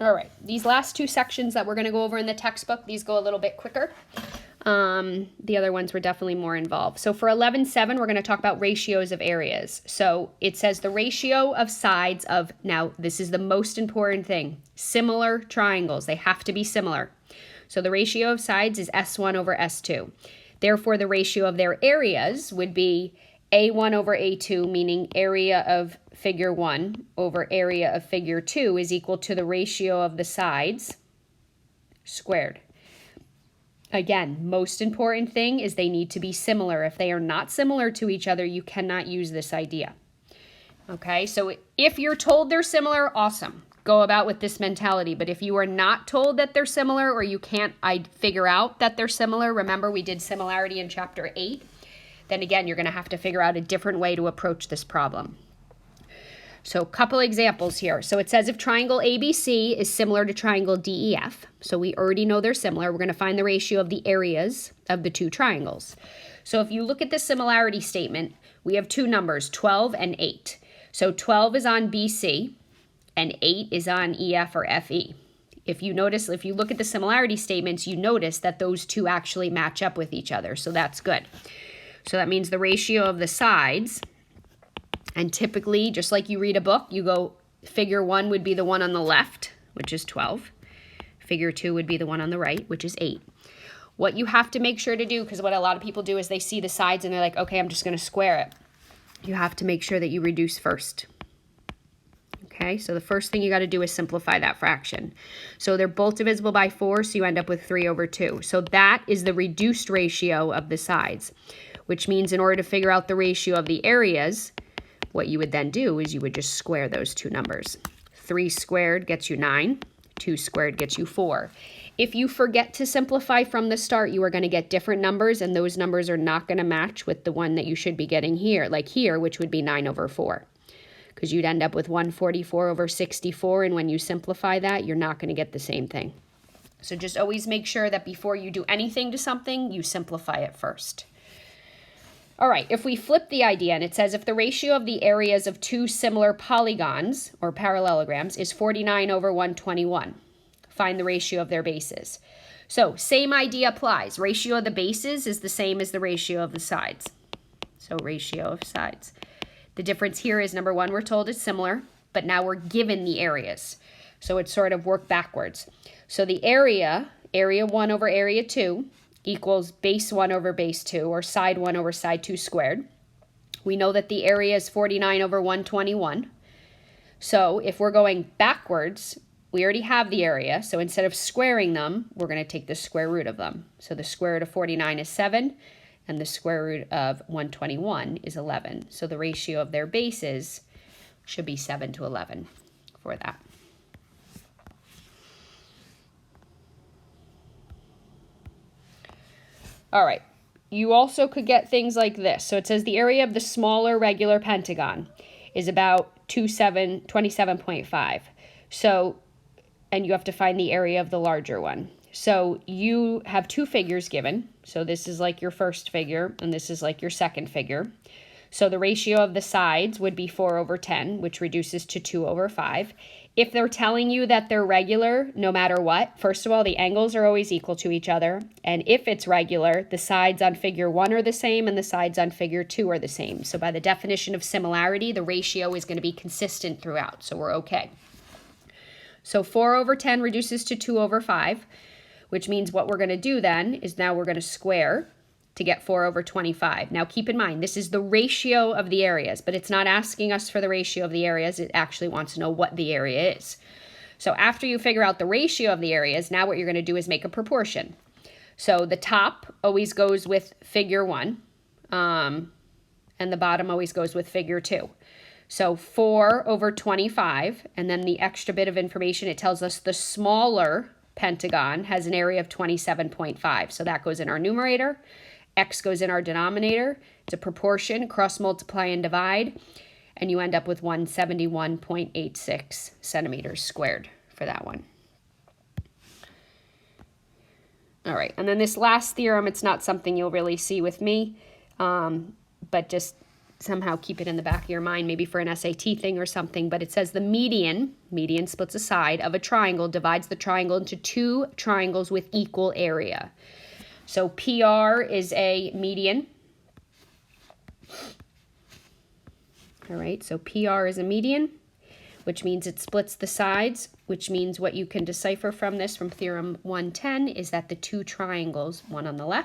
All right, these last two sections that we're going to go over in the textbook, these go a little bit quicker. The other ones were definitely more involved. So for 11.7, we're going to talk about ratios of areas. So it says the ratio of sides of, now this is the most important thing, similar triangles. They have to be similar. So the ratio of sides is S1 over S2. Therefore, the ratio of their areas would be A1 over A2, meaning area of figure 1 over area of figure 2 is equal to the ratio of the sides squared. Again, most important thing is they need to be similar. If they are not similar to each other, you cannot use this idea. Okay, so if you're told they're similar, awesome. Go about with this mentality. But if you are not told that they're similar or you can't figure out that they're similar, remember we did similarity in chapter 8, then again, you're going to have to figure out a different way to approach this problem. So a couple examples here. So it says if triangle ABC is similar to triangle DEF, so we already know they're similar, we're going to find the ratio of the areas of the two triangles. So if you look at the similarity statement, we have two numbers, 12 and 8. So 12 is on BC and 8 is on EF or FE. If you look at the similarity statements, you notice that those two actually match up with each other, so that's good. So that means the ratio of the sides, and typically, just like you read a book, you go figure 1 would be the one on the left, which is 12. Figure 2 would be the one on the right, which is 8. What you have to make sure to do, because what a lot of people do is they see the sides and they're like, okay, I'm just going to square it. You have to make sure that you reduce first. Okay, so the first thing you got to do is simplify that fraction. So they're both divisible by 4, so you end up with 3 over 2. So that is the reduced ratio of the sides, which means in order to figure out the ratio of the areas, what you would then do is you would just square those two numbers. 3 squared gets you 9. 2 squared gets you 4. If you forget to simplify from the start, you are going to get different numbers, and those numbers are not going to match with the one that you should be getting here, like here, which would be 9 over 4. Because you'd end up with 144 over 64, and when you simplify that, you're not going to get the same thing. So just always make sure that before you do anything to something, you simplify it first. All right, if we flip the idea and it says if the ratio of the areas of two similar polygons or parallelograms is 49 over 121, find the ratio of their bases. So same idea applies. Ratio of the bases is the same as the ratio of the sides. So ratio of sides. The difference here is number 1, we're told it's similar, but now we're given the areas. So it's sort of work backwards. So the area 1 over area 2, equals base 1 over base 2, or side 1 over side 2 squared. We know that the area is 49 over 121. So if we're going backwards, we already have the area. So instead of squaring them, we're going to take the square root of them. So the square root of 49 is 7, and the square root of 121 is 11. So the ratio of their bases should be 7 to 11 for that. All right, you also could get things like this. So it says the area of the smaller regular pentagon is about 27.5. So, and you have to find the area of the larger one. So you have two figures given. So this is like your first figure, and this is like your second figure. So the ratio of the sides would be 4 over 10, which reduces to 2 over 5. If they're telling you that they're regular, no matter what, first of all, the angles are always equal to each other. And if it's regular, the sides on figure 1 are the same and the sides on figure 2 are the same. So by the definition of similarity, the ratio is going to be consistent throughout. So we're okay. So 4 over 10 reduces to 2 over 5, which means what we're going to do then is now we're going to square to get 4 over 25. Now keep in mind, this is the ratio of the areas, but it's not asking us for the ratio of the areas. It actually wants to know what the area is. So after you figure out the ratio of the areas, now what you're going to do is make a proportion. So the top always goes with figure 1, and the bottom always goes with figure 2. So 4 over 25, and then the extra bit of information, it tells us the smaller pentagon has an area of 27.5. So that goes in our numerator. X goes in our denominator. It's a proportion, cross multiply and divide, and you end up with 171.86 centimeters squared for that one. All right, and then this last theorem, it's not something you'll really see with me, but just somehow keep it in the back of your mind, maybe for an SAT thing or something, but it says the median splits a side of a triangle, divides the triangle into two triangles with equal area. So PR is a median. All right, so PR is a median, which means it splits the sides, which means what you can decipher from this, from Theorem 110, is that the two triangles, one on the left